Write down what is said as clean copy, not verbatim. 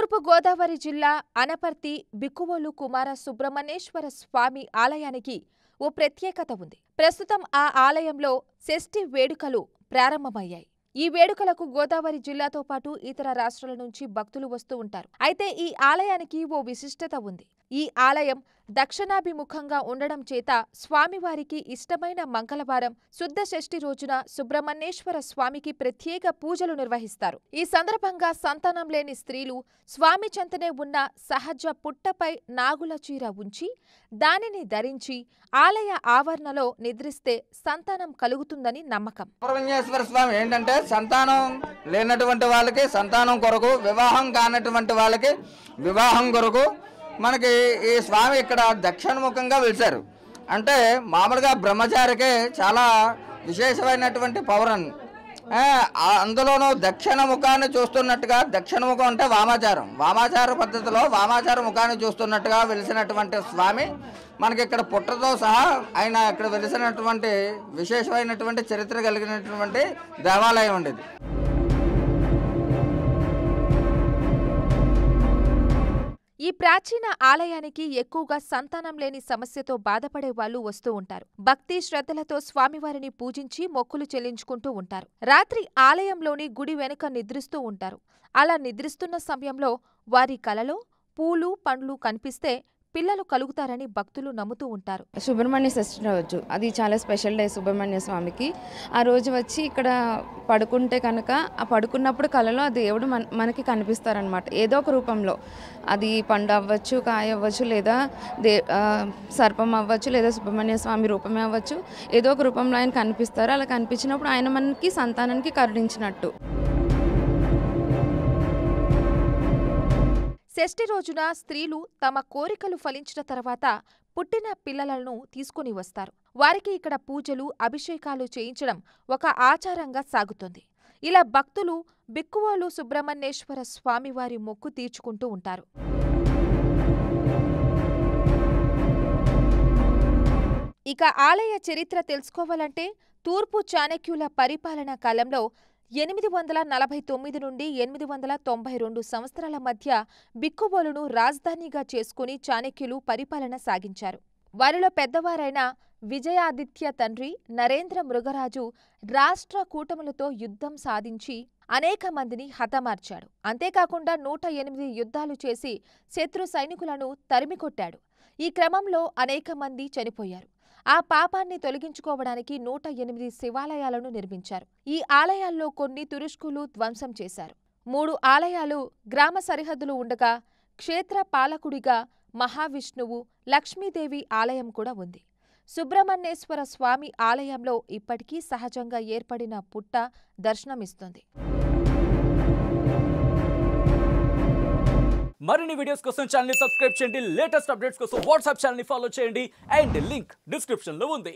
తూర్పు గోదావరి జిల్లా అనపర్తి బిక్కువోలు కుమార సుబ్రహ్మణ్యేశ్వర స్వామి ఆలయానికి ఓ ప్రత్యేకత ఉంది. ప్రస్తుతం ఆ ఆలయంలో షష్ఠి వేడుకలు ప్రారంభమయ్యాయి. ఈ వేడుకలకు గోదావరి జిల్లాతో పాటు ఇతర రాష్ట్రాల నుంచి భక్తులు వస్తూ ఉంటారు. అయితే ఈ ఆలయానికి ఓ విశిష్టత ఉంది. ఈ ఆలయం దక్షిణాభిముఖంగా ఉండడం చేత స్వామివారికి ఇష్టమైన మంగళవారం శుద్ధ షష్ఠి రోజున సుబ్రహ్మణ్యేశ్వర స్వామికి ప్రత్యేక పూజలు నిర్వహిస్తారు. ఈ సందర్భంగా సంతానం లేని స్త్రీలు స్వామి చెంతనే ఉన్న సహజ పుట్టపై నాగుల చీర ఉంచి దానిని ధరించి ఆలయ ఆవరణలో నిద్రిస్తే సంతానం కలుగుతుందని నమ్మకం. సుబ్రహ్మణ్యేశ్వర స్వామి ఏంటంటే సంతానం లేనటువంటి వాళ్ళకి సంతానం కొరకు, వివాహం కానటువంటి వాళ్ళకి వివాహం కొరకు మనకి ఈ స్వామి ఇక్కడ దక్షిణముఖంగా వెలిశారు. అంటే మామూలుగా బ్రహ్మచారికే చాలా విశేషమైనటువంటి పౌరన్, అందులోనూ దక్షిణ ముఖాన్ని చూస్తున్నట్టుగా, దక్షిణముఖం అంటే వామాచార పద్ధతిలో వామాచార ముఖాన్ని చూస్తున్నట్టుగా వెలిసినటువంటి స్వామి మనకి ఇక్కడ పుట్టతో సహా ఆయన ఇక్కడ వెలిసినటువంటి విశేషమైనటువంటి చరిత్ర కలిగినటువంటి దేవాలయం ఉండేది. ఈ ప్రాచీన ఆలయానికి ఎక్కువగా సంతానం లేని సమస్యతో బాధపడే వాళ్లు వస్తూ ఉంటారు. భక్తి శ్రద్ధలతో స్వామివారిని పూజించి మొక్కులు చెల్లించుకుంటూ ఉంటారు. రాత్రి ఆలయంలోని గుడి వెనుక నిద్రిస్తూ ఉంటారు. అలా నిద్రిస్తున్న సమయంలో వారి కలలో పూలు పండ్లు కనిపిస్తే పిల్లలు కలుగుతారని భక్తులు నమ్ముతూ ఉంటారు. సుబ్రహ్మణ్య షష్ఠి రోజు అది చాలా స్పెషల్ డే సుబ్రహ్మణ్య స్వామికి. ఆ రోజు వచ్చి ఇక్కడ పడుకుంటే కనుక ఆ పడుకున్నప్పుడు కలలో ఆ దేవుడు మనకి కనిపిస్తారనమాట. ఏదో ఒక రూపంలో, అది పండు అవ్వచ్చు, కాయ అవ్వచ్చు, లేదా సర్పం అవ్వచ్చు, లేదా సుబ్రహ్మణ్య స్వామి రూపమే అవ్వచ్చు. ఏదో ఒక రూపంలో ఆయన కనిపిస్తారు. అలా కనిపించినప్పుడు ఆయన మనకి సంతానానికి కరుణించినట్టు. షష్ఠి రోజున స్త్రీలు తమ కోరికలు ఫలించిన తర్వాత పుట్టిన పిల్లలను తీసుకుని వస్తారు. వారికి ఇక్కడ పూజలు, అభిషేకాలు చేయించడం ఒక ఆచారంగా సాగుతుంది. ఇలా భక్తులు బిక్కువోలు సుబ్రహ్మణ్యేశ్వర స్వామివారి మొక్కు తీర్చుకుంటూ ఉంటారు. ఇక ఆలయ చరిత్ర తెలుసుకోవాలంటే తూర్పు చాణక్యుల పరిపాలనా కాలంలో 849 నుండి 892 సంవత్సరాల మధ్య బిక్కువోలును రాజధానిగా చేసుకుని చాణక్యులు పరిపాలన సాగించారు. వారిలో పెద్దవారైన విజయాదిత్య తండ్రి నరేంద్ర మృగరాజు రాష్ట్ర కూటములతో యుద్ధం సాధించి అనేక మందిని హతమార్చాడు. అంతేకాకుండా 108 యుద్ధాలు చేసి శత్రు సైనికులను తరిమికొట్టాడు. ఈ క్రమంలో అనేక మంది చనిపోయారు. ఆ పాపాన్ని తొలగించుకోవడానికి 108 శివాలయాలను నిర్మించారు. ఈ ఆలయాల్లో కొన్ని తురుష్కులు ధ్వంసం చేశారు. 3 ఆలయాలు గ్రామ సరిహద్దులు ఉండగా క్షేత్ర పాలకుడిగా మహావిష్ణువు, లక్ష్మీదేవి ఆలయం కూడా ఉంది. సుబ్రహ్మణ్యేశ్వర స్వామి ఆలయంలో ఇప్పటికీ సహజంగా ఏర్పడిన పుట్ట దర్శనమిస్తుంది. మరిన్ని వీడియోస్ కోసం ఛానల్ ని సబ్స్క్రైబ్ చేయండి. లేటెస్ట్ అప్డేట్స్ కోసం వాట్సాప్ ఛానల్ ని ఫాలో చేయండి. అండ్ లింక్ డిస్క్రిప్షన్ లో ఉంది.